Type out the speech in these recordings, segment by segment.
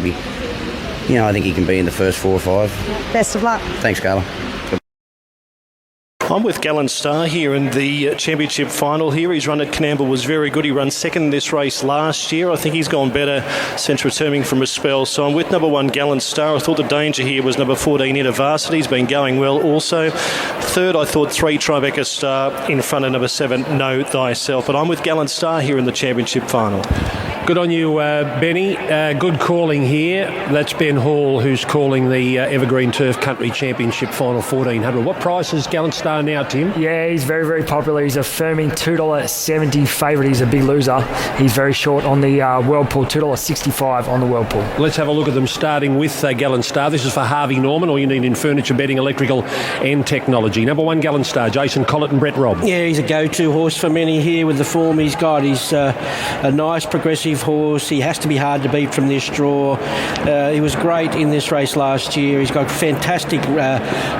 I think he can be in the first 4 or 5. Best of luck. Thanks, Carla. I'm with Gallant Star here in the championship final here. His run at Canberra was very good. He ran second in this race last year. I think he's gone better since returning from a spell. So I'm with number 1, Gallant Star. I thought the danger here was number 14, InterVarsity. He's been going well also. Third, I thought 3, Tribeca Star, in front of number 7, Know Thyself. But I'm with Gallant Star here in the championship final. Good on you, Benny. Good calling here. That's Ben Hall, who's calling the Evergreen Turf Country Championship Final 1400. What price is Gallant Star now, Tim? Yeah, he's very, very popular. He's a firming $2.70 favourite. He's a big loser. He's very short on the Whirlpool, $2.65 on the Whirlpool. Let's have a look at them, starting with Gallant Star. This is for Harvey Norman, all you need in furniture, bedding, electrical and technology. Number 1, Gallant Star, Jason Collett and Brett Robb. Yeah, he's a go-to horse for many here with the form he's got. He's a nice progressive horse. He has to be hard to beat from this draw. He was great in this race last year. He's got fantastic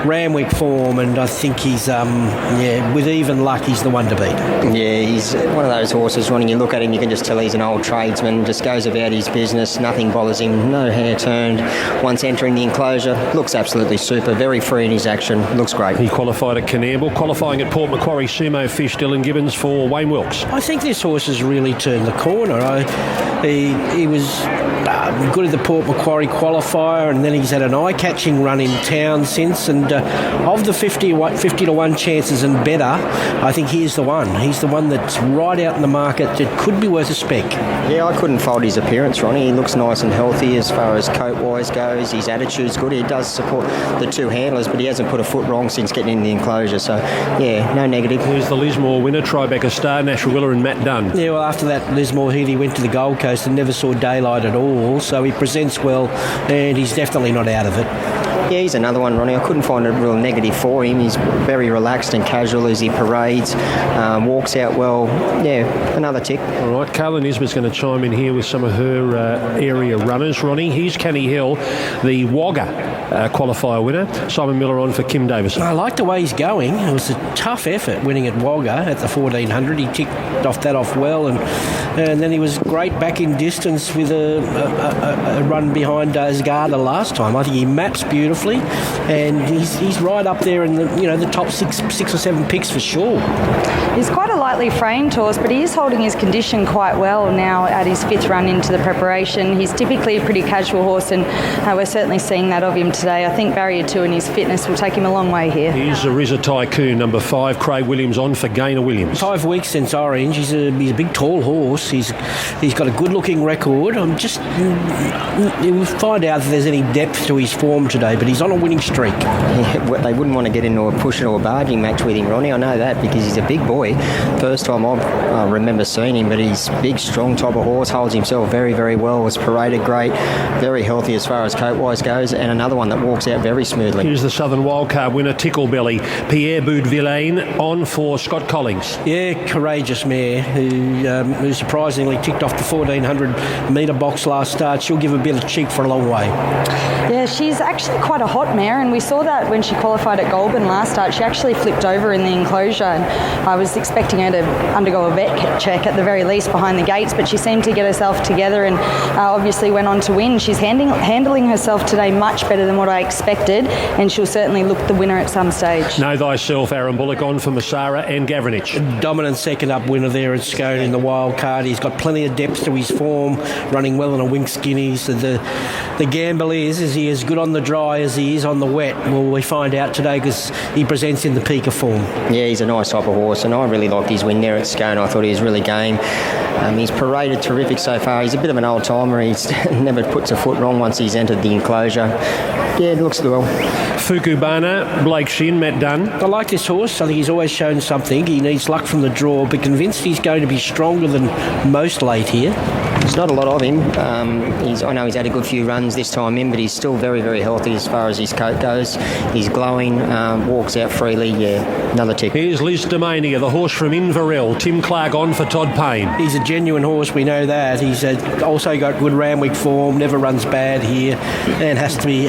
Randwick form, and I think he's with even luck, he's the one to beat. Yeah, he's one of those horses, Ronnie, you look at him, you can just tell he's an old tradesman, just goes about his business, nothing bothers him, no hair turned. Once entering the enclosure, looks absolutely super, very free in his action, looks great. He qualified at Canberra, qualifying at Port Macquarie, Sumo Fish, Dylan Gibbons for Wayne Wilkes. I think this horse has really turned the corner. He was good at the Port Macquarie qualifier, and then he's had an eye-catching run in town since, and of the 50 to 1 chances and better, I think he's the one. He's the one that's right out in the market that could be worth a spec. Yeah, I couldn't fault his appearance, Ronnie. He looks nice and healthy as far as coat-wise goes. His attitude's good. He does support the 2 handlers, but he hasn't put a foot wrong since getting in the enclosure, so yeah, no negative. Here's the Lismore winner, Tribeca Star, Nashua Willer and Matt Dunn. Yeah, well, after that Lismore heat, he went to the Gold Coast and never saw daylight at all, so he presents well, and he's definitely not out of it. Yeah, he's another one, Ronnie. I couldn't find a real negative for him. He's very relaxed and casual as he parades, walks out well. Yeah, another tick. All right, Carla Nisbet's going to chime in here with some of her area runners, Ronnie. Here's Canny Hill, the Wagga qualifier winner. Simon Miller on for Kim Davison. I like the way he's going. It was a tough effort winning at Wagga at the 1400. He ticked that off well, and then he was great back in distance with a run behind Asgarda last time. I think he maps beautifully, and he's right up there in the top six or seven picks for sure. He's quite a lightly framed horse, but he is holding his condition quite well now at his 5th run into the preparation. He's typically a pretty casual horse, and we're certainly seeing that of him today. I think barrier 2 and his fitness will take him a long way here. Here's Ariza Tycoon, number 5, Craig Williams on for Gaynor Williams. 5 weeks since Orange. He's a big, tall horse. He's got a good-looking record. We'll find out if there's any depth to his form today, but he's on a winning streak. Yeah, they wouldn't want to get into a push or a barging match with him, Ronnie. I know that because he's a big boy. First time I remember seeing him, but he's big, strong type of horse, holds himself very, very well, was paraded great, very healthy as far as coat-wise goes, and another one that walks out very smoothly. Here's the Southern Wildcard winner, Ticklebelly, Pierre Boudvillain on for Scott Collings. Yeah, courageous mare who surprisingly ticked off the 1400 metre box last start. She'll give a bit of cheek for a long way. Yeah, she's actually quite a hot mare, and we saw that when she qualified at Goulburn last start. She actually flipped over in the enclosure, and I was expecting her to undergo a vet check at the very least behind the gates, but she seemed to get herself together and obviously went on to win. She's handling herself today much better than what I expected, and she'll certainly look the winner at some stage. Know Thyself, Aaron Bullock on for Massara and Gavranich. Dominant second up winner there at Scone in the wild card. He's got plenty of depth to his form, running well on a wink skinny. So the gamble is he as good on the dry as he is on the wet? Well, we find out today because he presents in the peak of form. Yeah, he's a nice type of horse, and I really liked his win there at Scone. I thought he was really game. He's paraded terrific so far. He's a bit of an old timer. He's never puts a foot wrong once he's entered the enclosure. Yeah, it looks well. Fukubana, Blake Shin, Matt Dunn. I like this horse. I think he's always shown something. He needs luck from the draw, but convinced he's going to be stronger than most late here. There's not a lot of him. I know he's had a good few runs this time in, but he's still very, very healthy as far as his coat goes. He's glowing, walks out freely. Yeah, another tick. Here's Liz Domania, the horse from Inverell. Tim Clark on for Todd Payne. He's a genuine horse, we know that. He's also got good Randwick form, never runs bad here, and has to be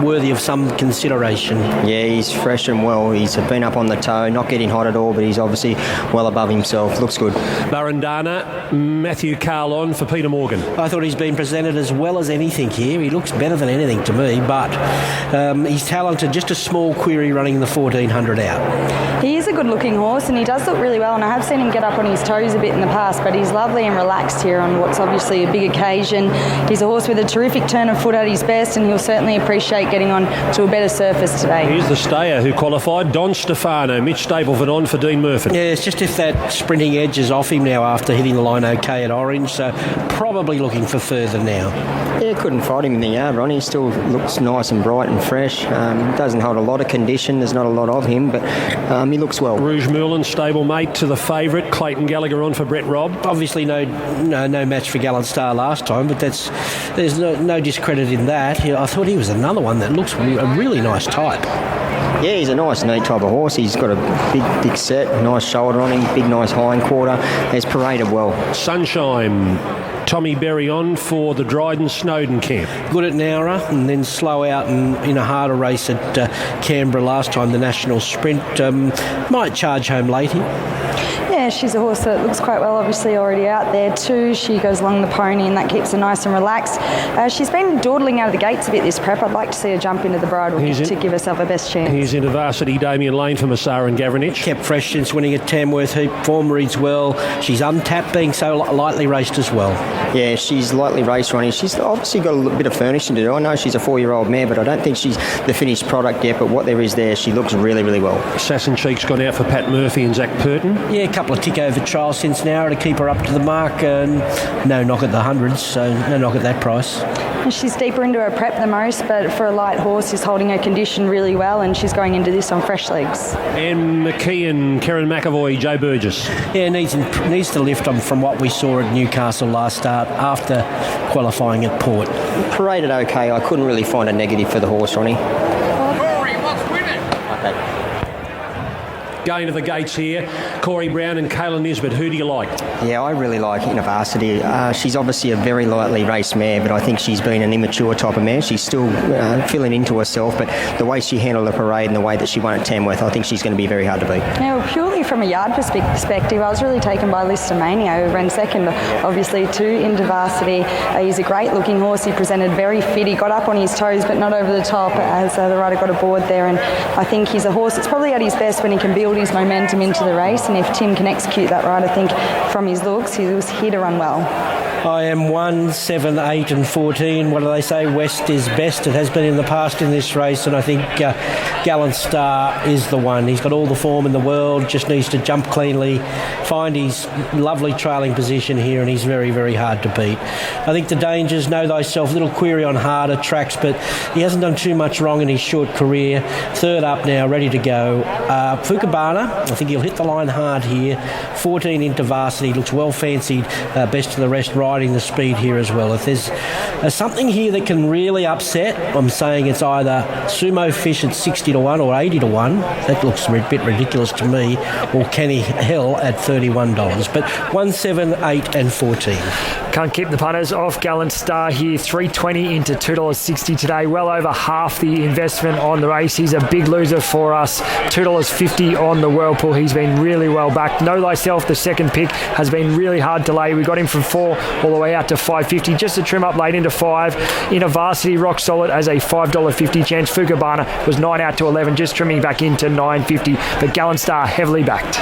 worthy of some consideration. Yeah, he's fresh and well. He's been up on the toe, not getting hot at all, but he's obviously well above himself. Looks good. Barandana, Matthew Carl on for Peter Peter Morgan? I thought he's been presented as well as anything here. He looks better than anything to me, but he's talented. Just a small query running the 1400 out. He is a good-looking horse, and he does look really well, and I have seen him get up on his toes a bit in the past, but he's lovely and relaxed here on what's obviously a big occasion. He's a horse with a terrific turn of foot at his best, and he'll certainly appreciate getting on to a better surface today. Here's the stayer who qualified, Don Stefano, Mitch Stapleford on for Dean Murphy. Yeah, it's just if that sprinting edge is off him now after hitting the line okay at Orange, so probably looking for further now. Yeah, couldn't fight him in the yard, Ronnie. He still looks nice and bright and fresh. Doesn't hold a lot of condition. There's not a lot of him, but he looks well. Rouge Merlin, stablemate to the favourite, Clayton Gallagher on for Brett Robb. Obviously no match for Gallant Star last time, but there's no discredit in that. I thought he was another one that looks a really nice type. Yeah, he's a nice, neat type of horse. He's got a big, thick set, nice shoulder on him, big, nice hind quarter. He's paraded well. Sunshine, Tommy Berry on for the Dryden Snowden camp. Good at Nowra and then slow out in a harder race at Canberra last time, the national sprint. Might charge home late here. Yeah, she's a horse that looks quite well, obviously already out there too. She goes along the pony and that keeps her nice and relaxed. She's been dawdling out of the gates a bit this prep. I'd like to see her jump into the bridle to give herself her best chance. He's into varsity, Damien Lane for Massara and Gavranich. Kept fresh since winning at Tamworth Heap. Form reads well. She's untapped, being so lightly raced as well. Yeah, she's lightly raced, Ronnie. She's obviously got a little bit of furnishing to do. I know she's a 4-year-old mare, but I don't think she's the finished product yet. But what there is there, she looks really, really well. Assassin Cheek's gone out for Pat Murphy and Zach Purton. Yeah, a couple of tick-over trials since now to keep her up to the mark. No knock at the hundreds, so no knock at that price. And she's deeper into her prep than most, but for a light horse, she's holding her condition really well, and she's going into this on fresh legs. And McKeon, Karen McAvoy, Joe Burgess. Yeah, needs to lift on from what we saw at Newcastle last start after qualifying at Port. Paraded okay. I couldn't really find a negative for the horse, Ronnie. Going to the gates here, Corey Brown and Kayla Nisbet. Who do you like? Yeah, I really like Innovacity. She's obviously a very lightly raced mare, but I think she's been an immature type of mare. She's still filling into herself, but the way she handled the parade and the way that she won at Tamworth, I think she's going to be very hard to beat. Yeah, well, purely from a yard perspective, I was really taken by Listomania, who ran second, obviously, to Innovacity. He's a great-looking horse. He presented very fit. He got up on his toes, but not over the top, as the rider got aboard there. And I think he's a horse that's probably at his best when he can build his momentum into the race, and if Tim can execute that right, I think from his looks he was here to run well. I am 1, 7, 8 and 14. What do they say? West is best. It has been in the past in this race, and I think Gallant Star is the one. He's got all the form in the world, just needs to jump cleanly, find his lovely trailing position here, and he's very, very hard to beat. I think the dangers, know thyself, little query on harder tracks, but he hasn't done too much wrong in his short career. Third up now, ready to go. Fukabana, I think he'll hit the line hard here. 14 into varsity, looks well fancied, best of the rest, riding the speed here as well. If there's something here that can really upset, I'm saying it's either Sumo Fish at 60 to 1 or 80 to 1. That looks a bit ridiculous to me. Or Kenny Hill at $31. But 1, 7, 8 and 14. Can't keep the punters off. Gallant Star here, $3.20 into $2.60 today. Well over half the investment on the race. He's a big loser for us. $2.50 on the Whirlpool. He's been really well backed. Know Thyself, the second pick, has been really hard to lay. We got him from 4 all the way out to $5.50. Just a trim up late into 5. In a varsity, rock solid as a $5.50 chance. Fukabana was 9 out to 11, just trimming back into $9.50. But Gallant Star heavily backed.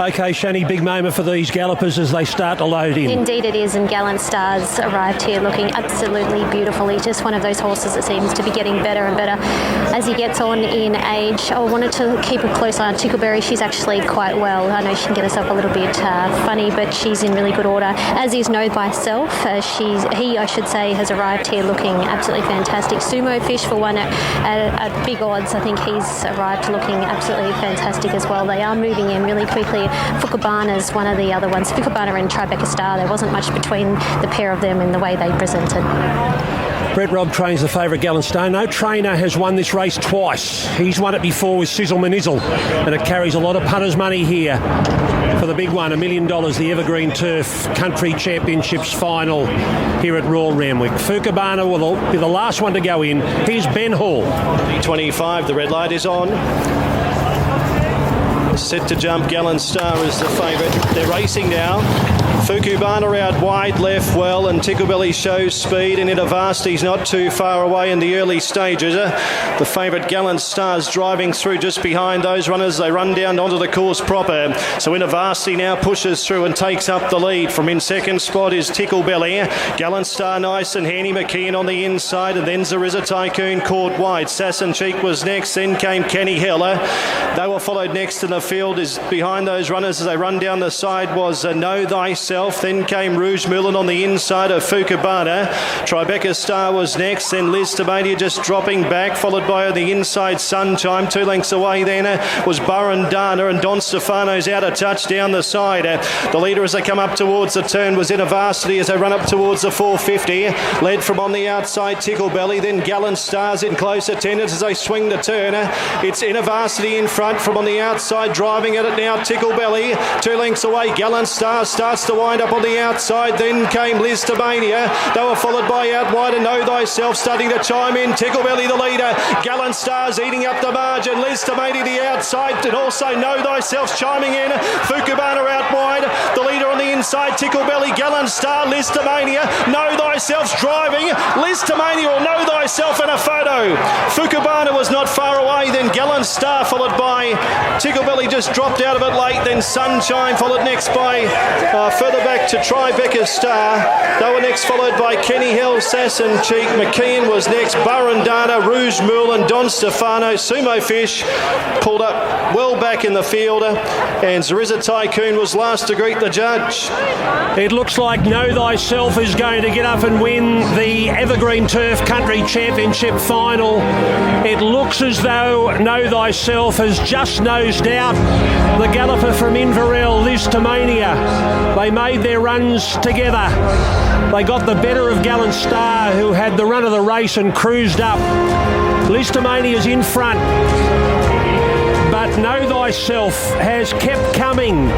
Okay, Shani, big moment for these gallopers as they start to load in. Indeed it is, and Gallant Star's arrived here looking absolutely beautiful. He's just one of those horses that seems to be getting better and better as he gets on in age. I wanted to keep a close eye on Tickleberry. She's actually quite well. I know she can get herself a little bit funny, but she's in really good order, as is Know Thyself. He has arrived here looking absolutely fantastic. Sumo Fish for one at big odds. I think he's arrived looking absolutely fantastic as well. They are moving in really quickly. Fukabana's one of the other ones. Fukabana and Tribeca Star, there wasn't much between the pair of them in the way they presented. Brett Robb trains the favourite Gallant Star. No trainer has won this race twice. He's won it before with Sizzle Manizzle, and it carries a lot of punters' money here for the big one, $1 million, the Evergreen Turf Country Championships final here at Royal Randwick. Fukabana will be the last one to go in. Here's Ben Hall. B25, the red light is on. Set to jump, Gallant Star is the favourite. They're racing now. Fukubana out wide, left well, and Ticklebelly shows speed, and Innovasti's not too far away in the early stages. The favourite Gallant Star's driving through just behind those runners. They run down onto the course proper. So Innovasti now pushes through and takes up the lead. From in second spot is Ticklebelly. Gallant Star nice and handy. McKeon on the inside, and then Zariza Tycoon caught wide. Sasson Cheek was next, then came Kenny Heller. They were followed next in the field. Is behind those runners as they run down the side was Know Thyself. Then came Rouge Moulin on the inside of Fukubana. Tribeca Star was next, then Liz Tabania just dropping back, followed by on the inside Sunshine. 2 lengths away then was Burundana, and Don Stefano's out of touch down the side. The leader as they come up towards the turn was Innovasti as they run up towards the 450. Led from on the outside Ticklebelly, then Gallant Stars in close attendance as they swing the turn. It's Innovasti in front from on the outside, driving at it now Ticklebelly. 2 lengths away, Gallant Stars starts to wind up on the outside, then came Liz Tabania. They were followed by out wide and Know Thyself starting to chime in. Ticklebelly the leader, Gallant Stars eating up the margin, Liz Tabania the outside, and also Know Thyself chiming in. Fukubana out wide, the leader on the inside, Ticklebelly, Gallant Star, Liz Tabania. Know Thyself's driving, Liz Tabania or Know Thyself in a photo. Fukubana was not far away, then Gallant Star followed by Ticklebelly, just dropped out of it late, then Sunshine followed next by further back to Tribeca Star. They were next followed by Kenny Hill, Sasson Cheek. McKeon was next, Burundana, Rouge Moulin, Don Stefano. Sumo Fish pulled up well back in the field, and Zariza Tycoon was last to greet the judge. It looks like Know Thyself is going to get up and win the Evergreen Turf Country Championship final. It looks as though Know Thyself has just nosed out the galloper from Inverell, Liz Tamania. They made their runs together. They got the better of Gallant Star, who had the run of the race and cruised up. Liz Tamania's in front, but Know Thyself has kept coming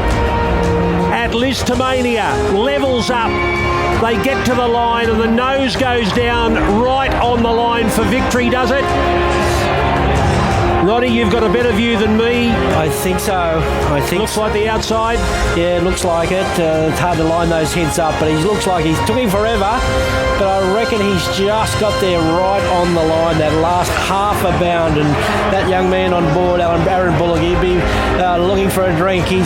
at Liz Tamania. Levels up. They get to the line and the nose goes down right on the line for victory, does it? Roddy, you've got a better view than me. I think so. Looks like the outside. Yeah, it looks like it. It's hard to line those heads up, but he looks like he took him forever. But I reckon he's just got there right on the line, that last half a bound. And that young man on board, Aaron Bullock, he'd be looking for a drink. He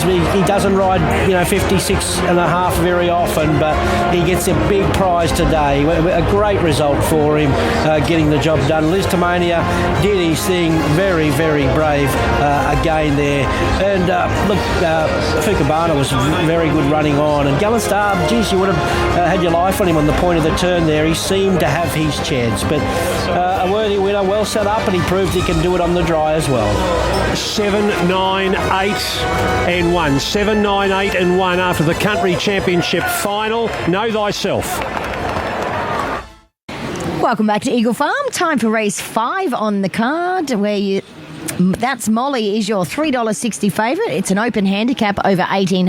doesn't ride, 56 and a half very often, but he gets a big prize today. A great result for him, getting the job done. Liz Tamania did his thing, very, very brave again there. And look, Fukubana was very good running on. And Gallant Star, geez, you would have had your life on him on the point of the turn there. He seemed to have his chance. But a worthy winner, well set up, and he proved he can do it on the dry as well. 7-9-8-1. 7-9-8-1 after the Country Championship final. Know Thyself. Welcome back to Eagle Farm. Time for race 5 on the card, where that's Molly is your $3.60 favourite. It's an open handicap over 18.